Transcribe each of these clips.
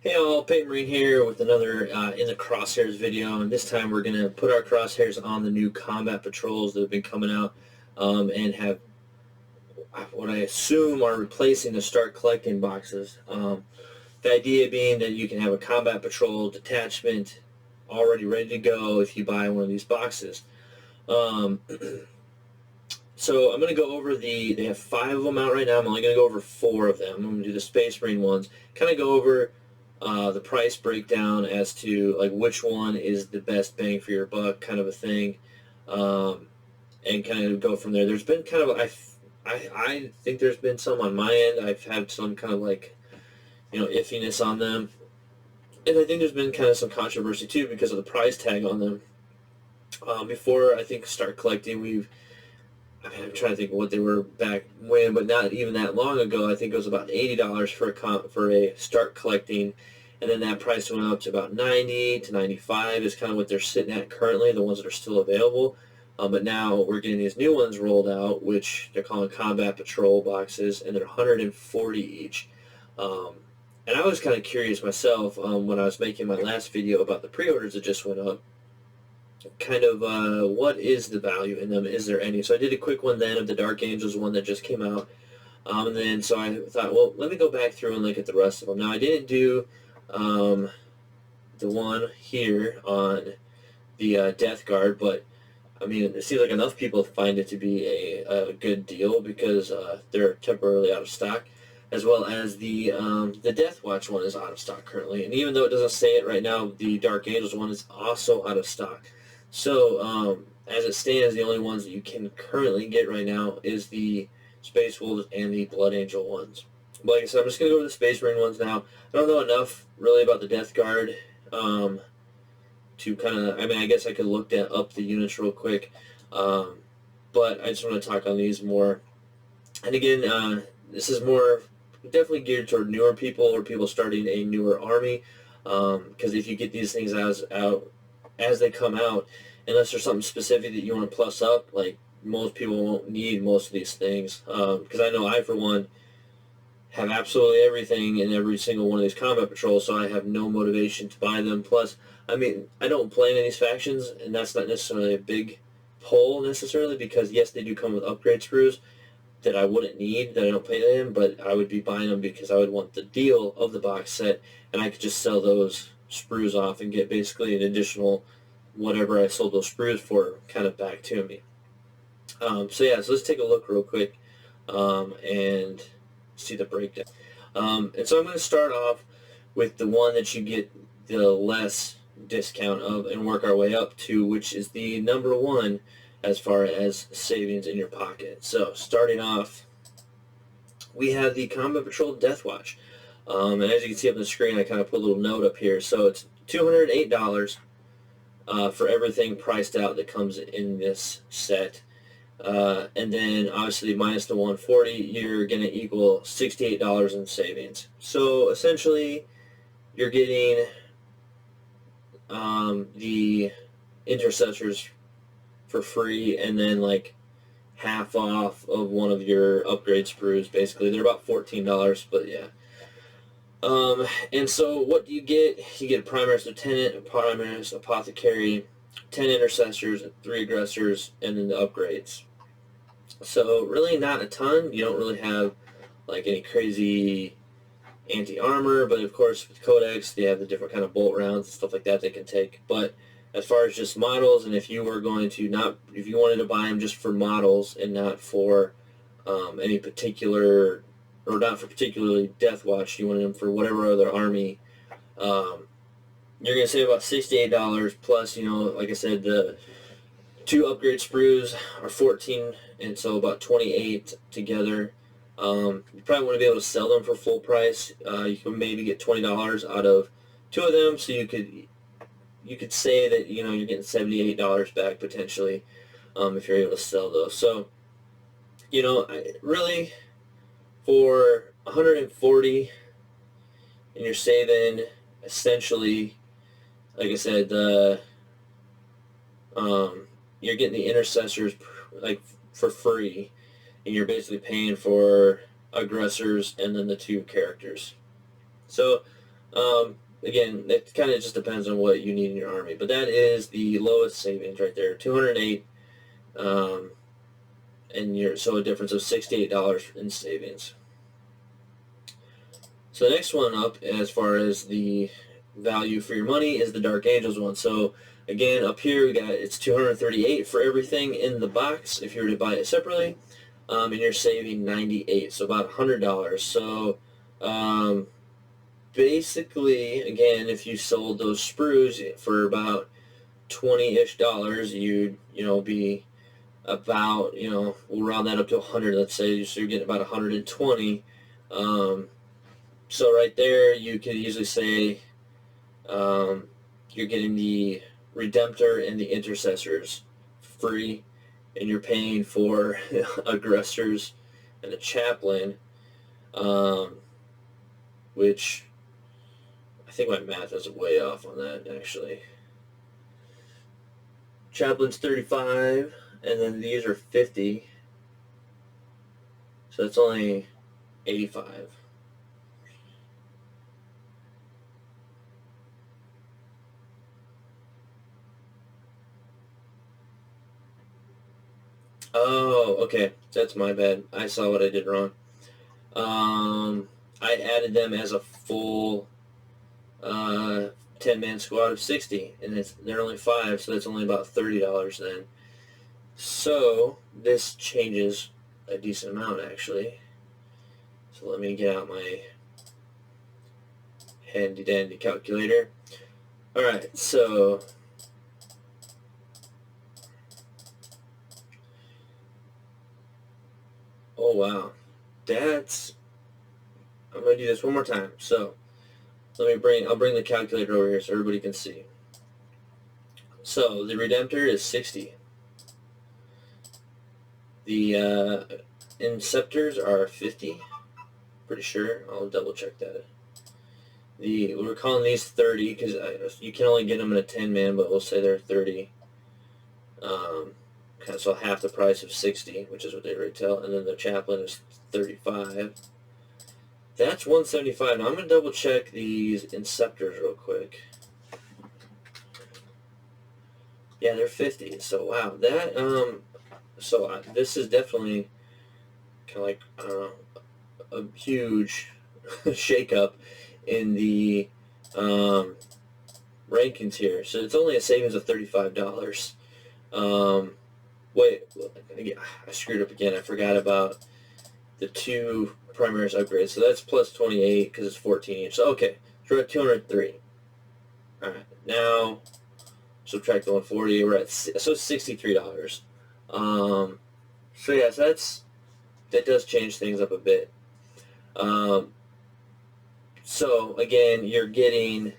Hey all, Peyton Marine here with another In the Crosshairs video, and this time we're going to put our crosshairs on the new combat patrols that have been coming out and have what I assume are replacing the start collecting boxes. The idea being that you can have a combat patrol detachment already ready to go if you buy one of these boxes. Um, so I'm going to go over they have 5 of them out right now. I'm only going to go over 4 of them. I'm going to do the Space Marine ones, kind of go over the price breakdown as to like which one is the best bang for your buck, kind of a thing, and kind of go from there. There's been kind of I think there's been some on my end. I've had some kind of like iffiness on them, and I think there's been kind of some controversy too because of the price tag on them. Before I think start collecting, I'm trying to think of what they were back when, but not even that long ago. I think it was about $80 for a start collecting, and then that price went up to about 90 to 95 is kind of what they're sitting at currently, the ones that are still available. But now we're getting these new ones rolled out, which they're calling Combat Patrol boxes, and they're 140 each. And I was kind of curious myself when I was making my last video about the pre-orders that just went up, kind of what is the value in them? Is there any? So I did a quick one then of the Dark Angels one that just came out. And then so I thought, well, let me go back through and look at the rest of them. Now I didn't do the one here on the Death Guard, but I mean, it seems like enough people find it to be a good deal because they're temporarily out of stock, as well as the Death Watch one is out of stock currently. And even though it doesn't say it right now, the Dark Angels one is also out of stock. So as it stands, the only ones that you can currently get right now is the Space Wolves and the Blood Angel ones. But like I said, I'm just going to go over the Space Marine ones now. I don't know enough really about the Death Guard to kind of, I mean, I guess I could look up the units real quick, but I just want to talk on these more. And again, this is more definitely geared toward newer people or people starting a newer army, because if you get these things out as they come out, unless there's something specific that you want to plus up, like most people won't need most of these things. Because I know I, for one, have absolutely everything in every single one of these combat patrols, so I have no motivation to buy them. Plus, I mean, I don't play in any of these factions, and that's not necessarily a big pull necessarily, because yes, they do come with upgrade sprues that I wouldn't need, that I don't play in, but I would be buying them because I would want the deal of the box set, and I could just sell those sprues off and get basically an additional whatever I sold those sprues for kind of back to me. So yeah, so let's take a look real quick and see the breakdown. And so I'm going to start off with the one that you get the less discount of and work our way up to, which is the number 1 as far as savings in your pocket. So starting off, we have the Combat Patrol Death Watch. And as you can see up on the screen, I kind of put a little note up here. So it's $208 for everything priced out that comes in this set. And then obviously minus the 140, you're going to equal $68 in savings. So essentially, you're getting the intercessors for free, and then like half off of one of your upgrade sprues. Basically, they're about $14, but yeah. And so what do you get? You get a Primaris Lieutenant, a Primaris Apothecary, 10 intercessors, 3 aggressors, and then the upgrades. So really not a ton. You don't really have like any crazy anti-armor, but of course with Codex they have the different kind of bolt rounds and stuff like that they can take. But as far as just models, and if you were going to if you wanted to buy them just for models and not for any particular, or not for particularly Death Watch, you wanted them for whatever other army, you're going to save about $68 plus, like I said, the 2 upgrade sprues are 14, and so about 28 together. You probably want to be able to sell them for full price. You can maybe get $20 out of 2 of them, so you could say that you're getting $78 back potentially if you're able to sell those. So really for 140, and you're saving essentially, like I said, you're getting the intercessors like for free, and you're basically paying for aggressors and then the 2 characters. So Again, it kind of just depends on what you need in your army. But that is the lowest savings right there, 208, and so a difference of $68 in savings. So the next one up, as far as the value for your money, is the Dark Angels one. So again, up here we got it's 238 for everything in the box if you were to buy it separately, and you're saving 98, so about $100. So basically, again, if you sold those sprues for about $20-ish, you'd be about, we'll round that up to 100, let's say, so you're getting about 120. So right there, you could easily say you're getting the Redemptor and the Intercessors free, and you're paying for aggressors and a chaplain, which I think my math is way off on that, actually. Chaplain's 35, and then these are 50, so that's only 85. Oh, okay. That's my bad. I saw what I did wrong. I added them as a full 10-man squad of 60, and they're only 5, so that's only about $30 then. So this changes a decent amount, actually. So let me get out my handy-dandy calculator. Alright, so oh wow, I'm going to do this one more time. So I'll bring the calculator over here so everybody can see. So the Redemptor is 60. The Inceptors are 50. Pretty sure. I'll double check that. We're calling these 30 because you can only get them in a 10-man, but we'll say they're 30. So half the price of 60, which is what they retail. And then the Chaplain is 35. That's 175. Now I'm going to double check these Inceptors real quick. Yeah, they're 50. So wow, this is definitely kind of like, I don't know, a huge shakeup in the rankings here. So it's only a savings of $35. Wait, I screwed up again. I forgot about the 2 Primaris upgrades. So that's plus 28 because it's 14 each. So okay, so we're at 203. All right, now subtract the 140. We're at $63. So yeah, so that does change things up a bit. So again, you're getting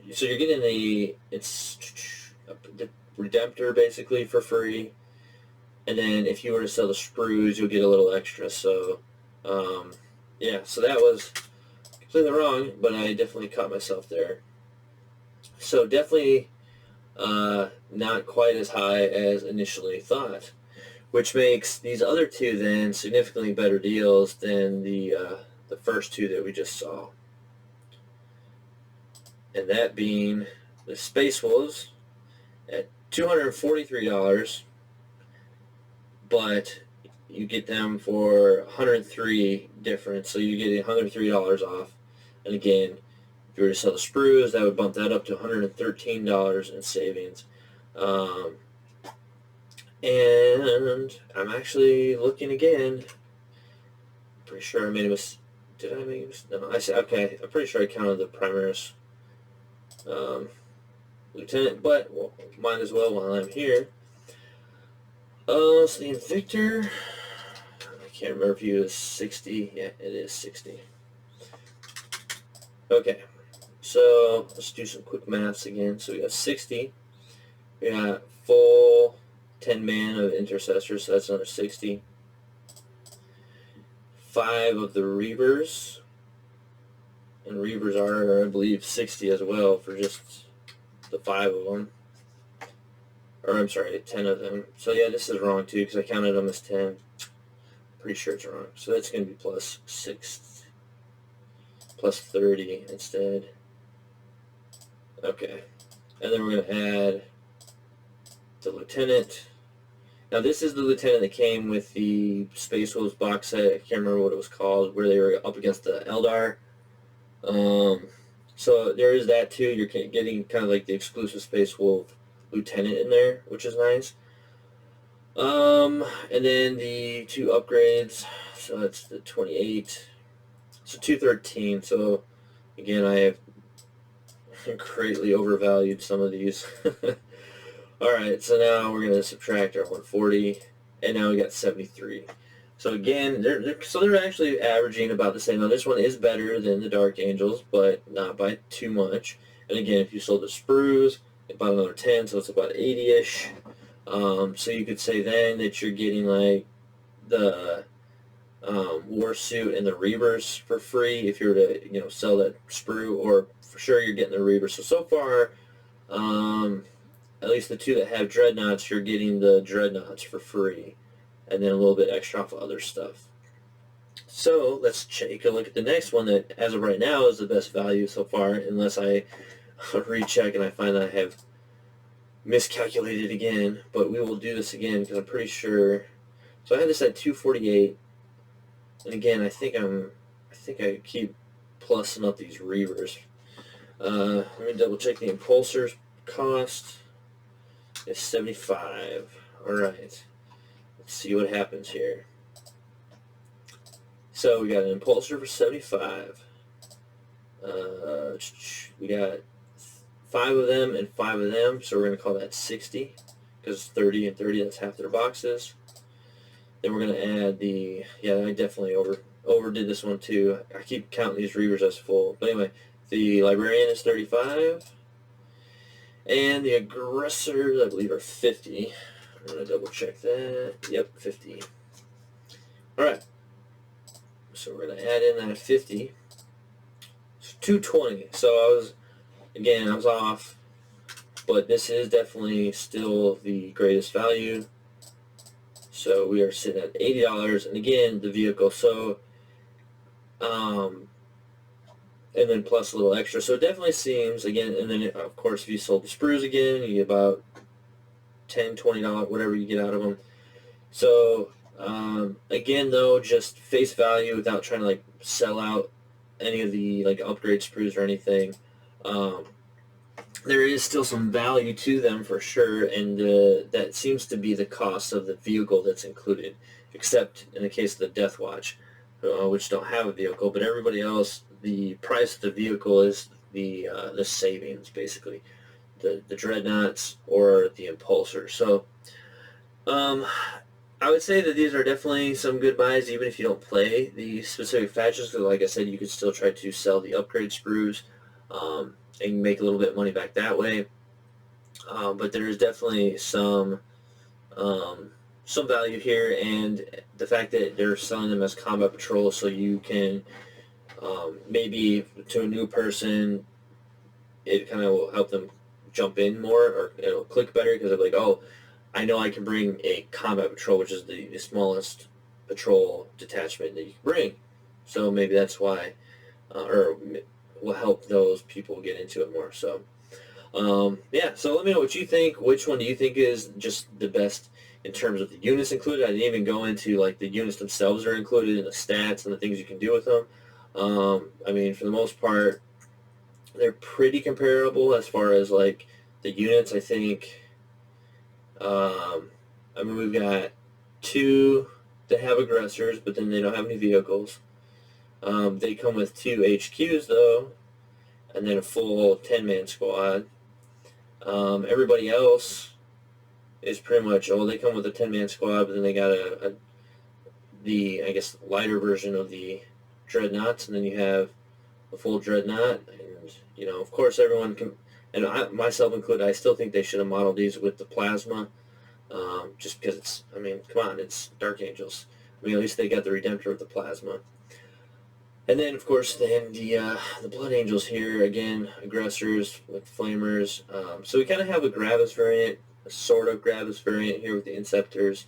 the Redemptor basically for free, and then if you were to sell the sprues, you'll get a little extra. So yeah, so that was completely wrong, but I definitely caught myself there. So definitely not quite as high as initially thought, which makes these other 2 then significantly better deals than the first 2 that we just saw. And that being the Space Wolves at $243, but you get them for 103 difference, so you get $103 off. And again, if you were to sell the sprues, that would bump that up to $113 in savings. And I'm actually looking again. Pretty sure I made a mistake. Did I make a mistake? No, I said, okay, I'm pretty sure I counted the Primaris Lieutenant, but might as well while I'm here. So the Invictor, I can't remember if he was 60. Yeah, it is 60. Okay, so let's do some quick maths again. So we got 60. We got full 10-man of Intercessors, so that's another 60. 5 of the Reavers, and Reavers are, I believe, 60 as well for just the 5 of them. Or, I'm sorry, 10 of them. So, yeah, this is wrong, too, because I counted them as 10. Pretty sure it's wrong. So that's going to be plus 6. plus 30 instead. Okay. And then we're going to add the lieutenant. Now this is the lieutenant that came with the Space Wolves box set. I can't remember what it was called, where they were up against the Eldar. So there is that too. You're getting kind of like the exclusive Space Wolf lieutenant in there, which is nice. And then the two upgrades. So that's the 28. So 213. So again, I have greatly overvalued some of these. Alright, so now we're going to subtract our 140, and now we got 73. So again, they're actually averaging about the same. Now this one is better than the Dark Angels, but not by too much. And again, if you sold the sprues, about another 10, so it's about 80-ish. So you could say then that you're getting like the war suit and the Reavers for free if you were to sell that sprue, or for sure you're getting the Reavers. So far, at least the two that have dreadnoughts, you're getting the dreadnoughts for free, and then a little bit extra off of other stuff. So let's take a look at the next one that, as of right now, is the best value so far, unless I recheck and I find that I have miscalculated again. But we will do this again because I'm pretty sure. So I had this at 248, and again, I think I keep plussing up these Reavers. Let me double check the impulsors cost. It's 75. Alright. Let's see what happens here. So we got an impulsor for 75. We got 5 of them and 5 of them, so we're going to call that 60, because 30 and 30, that's half their boxes. Then we're going to add the, yeah, I definitely overdid this one too. I keep counting these Reavers as full. But anyway, the Librarian is 35. And the aggressors, I believe, are 50. I'm going to double check that. Yep, 50. Alright. So we're going to add in that 50. It's 220. So I was off. But this is definitely still the greatest value. So we are sitting at $80. And again, the vehicle. So, and then plus a little extra. So it definitely seems, again, and then of course if you sold the sprues again, you get about $10, $20, whatever you get out of them. So again though, just face value without trying to like sell out any of the like upgrade sprues or anything. There is still some value to them for sure, and that seems to be the cost of the vehicle that's included, except in the case of the Death Watch, which don't have a vehicle, but everybody else, the price of the vehicle is the savings, basically, the dreadnoughts or the impulsor. So I would say that these are definitely some good buys, even if you don't play the specific factions, because like I said, you could still try to sell the upgrade sprues and make a little bit of money back that way. But there is definitely some value here, and the fact that they're selling them as combat patrols, so you can maybe to a new person, it kind of will help them jump in more, or it'll click better because they're like, oh, I know I can bring a combat patrol, which is the smallest patrol detachment that you can bring. So maybe that's why, or will help those people get into it more. So yeah, so let me know what you think. Which one do you think is just the best in terms of the units included? I didn't even go into like the units themselves are included and the stats and the things you can do with them. I mean, for the most part, they're pretty comparable as far as like the units. I think, I mean, we've got 2 that have aggressors, but then they don't have any vehicles. They come with 2 HQs though, and then a full 10-man squad. Everybody else is pretty much, they come with a 10-man squad, but then they got the, I guess, lighter version of the dreadnoughts, and then you have the full dreadnought, and, of course everyone can, and myself included, I still think they should have modeled these with the plasma, just because it's, I mean, come on, it's Dark Angels. I mean, at least they got the Redemptor of the plasma. And then, of course, then the Blood Angels here, again, aggressors with flamers. So we kind of have a Gravis variant, a sort of Gravis variant here with the Inceptors.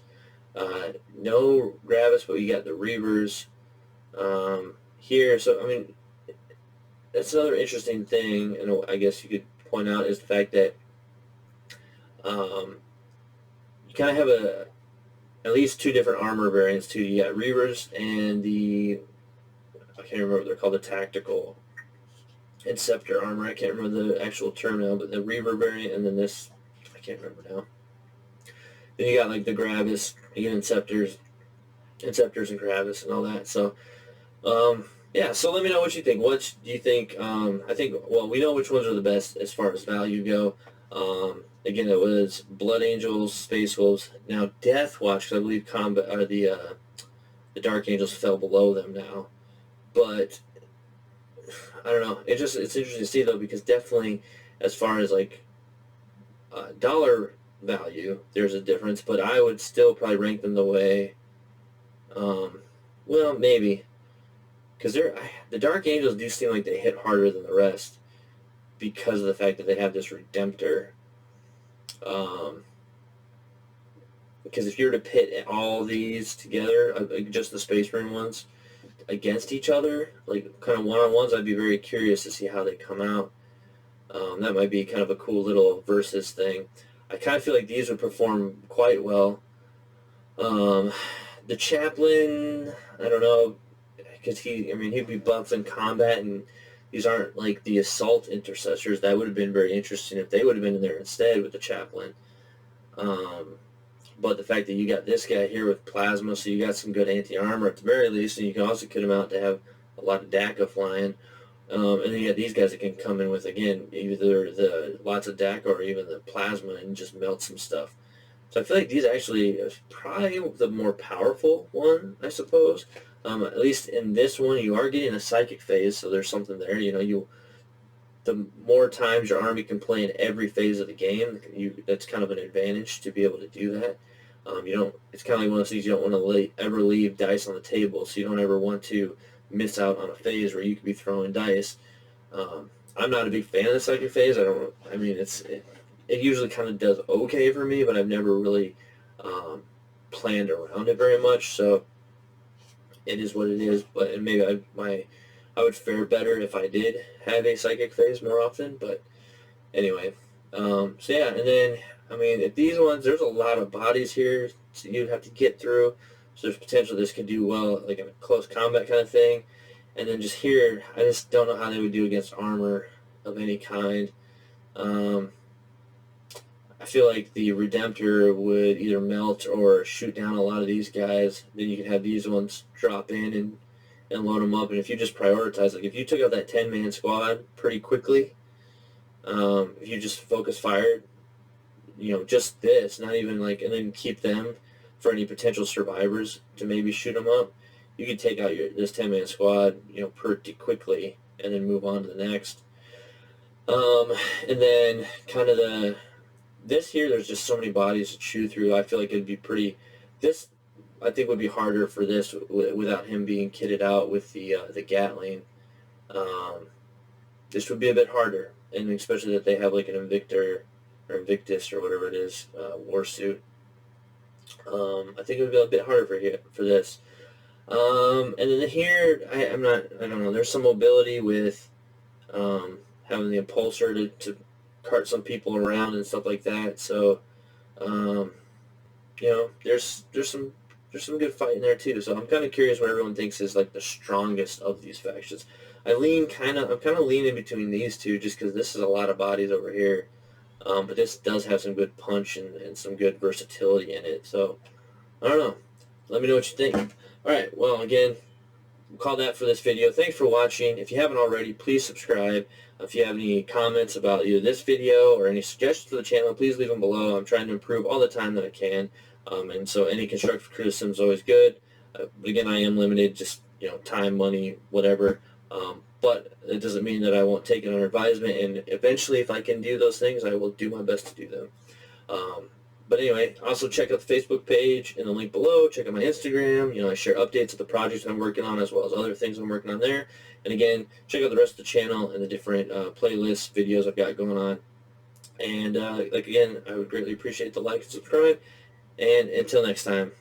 No Gravis, but we got the Reavers here. So, I mean, that's another interesting thing, and I guess you could point out, is the fact that you kind of have at least two different armor variants too. You got Reavers and I can't remember what they're called, the tactical Inceptor armor. I can't remember the actual term now, but the Reaver variant, and then this, I can't remember now. Then you got like the Gravis, again, Inceptors and Gravis and all that. So, yeah, so let me know what you think. What do you think? I think, well, we know which ones are the best as far as value go. Again, it was Blood Angels, Space Wolves. Now, Death Watch, 'cause I believe the Dark Angels fell below them now. But I don't know. It's interesting to see, though, because definitely as far as like dollar value, there's a difference. But I would still probably rank them the way. Well, maybe, because the Dark Angels do seem like they hit harder than the rest because of the fact that they have this Redemptor. Because if you were to pit all these together, just the Space Marine ones, against each other, like kind of one-on-ones, I'd be very curious to see how they come out. That might be kind of a cool little versus thing. I kind of feel like these would perform quite well. The Chaplain, I don't know, because he'd be buffed in combat, and these aren't like the assault intercessors. That would have been very interesting if they would have been in there instead with the Chaplain. But the fact that you got this guy here with plasma, so you got some good anti-armor at the very least, and you can also kit him out to have a lot of DACA flying. And then you got these guys that can come in with, again, either the lots of DACA or even the plasma and just melt some stuff. So I feel like these actually is probably the more powerful one, I suppose. At least in this one, you are getting a psychic phase, so there's something there. The more times your army can play in every phase of the game, that's kind of an advantage to be able to do that. It's kind of like one of those things, you don't want to ever leave dice on the table, so you don't ever want to miss out on a phase where you could be throwing dice. I'm not a big fan of the psychic phase. It usually kind of does okay for me, but I've never really planned around it very much, so it is what it is. But maybe I would fare better if I did have a psychic phase more often. But anyway, so yeah, and then if these ones, there's a lot of bodies here, so you'd have to get through. So there's potential this could do well, like in a close combat kind of thing. And then just here, I just don't know how they would do against armor of any kind. I feel like the Redemptor would either melt or shoot down a lot of these guys. Then you could have these ones drop in and load them up. And if you just prioritize, like if you took out that 10-man squad pretty quickly, if you just focus fired, just this, not even like, and then keep them for any potential survivors to maybe shoot them up, you could take out this 10-man squad, pretty quickly, and then move on to the next. And then kind of this here, there's just so many bodies to chew through. I feel like it'd be this I think would be harder for this without him being kitted out with the Gatling. This would be a bit harder, and especially that they have like an Invictor or Invictus or whatever it is, war suit. I think it would be a bit harder for this. And then here, I don't know, there's some mobility with having the Impulsor to cart some people around and stuff like that. So, there's some good fighting there too. So I'm kind of curious what everyone thinks is like the strongest of these factions. I'm kind of leaning between these two just because this is a lot of bodies over here. But this does have some good punch and some good versatility in it. So, I don't know. Let me know what you think. Alright, well, again, we'll call that for this video. Thanks for watching. If you haven't already, please subscribe. If you have any comments about either this video or any suggestions for the channel, please leave them below. I'm trying to improve all the time that I can. And so any constructive criticism is always good. But again, I am limited, just time, money, whatever. But it doesn't mean that I won't take it under advisement. And eventually, if I can do those things, I will do my best to do them. But anyway, also check out the Facebook page in the link below. Check out my Instagram. I share updates of the projects I'm working on as well as other things I'm working on there. And again, check out the rest of the channel and the different playlists, videos I've got going on. And again, I would greatly appreciate the like and subscribe. And until next time.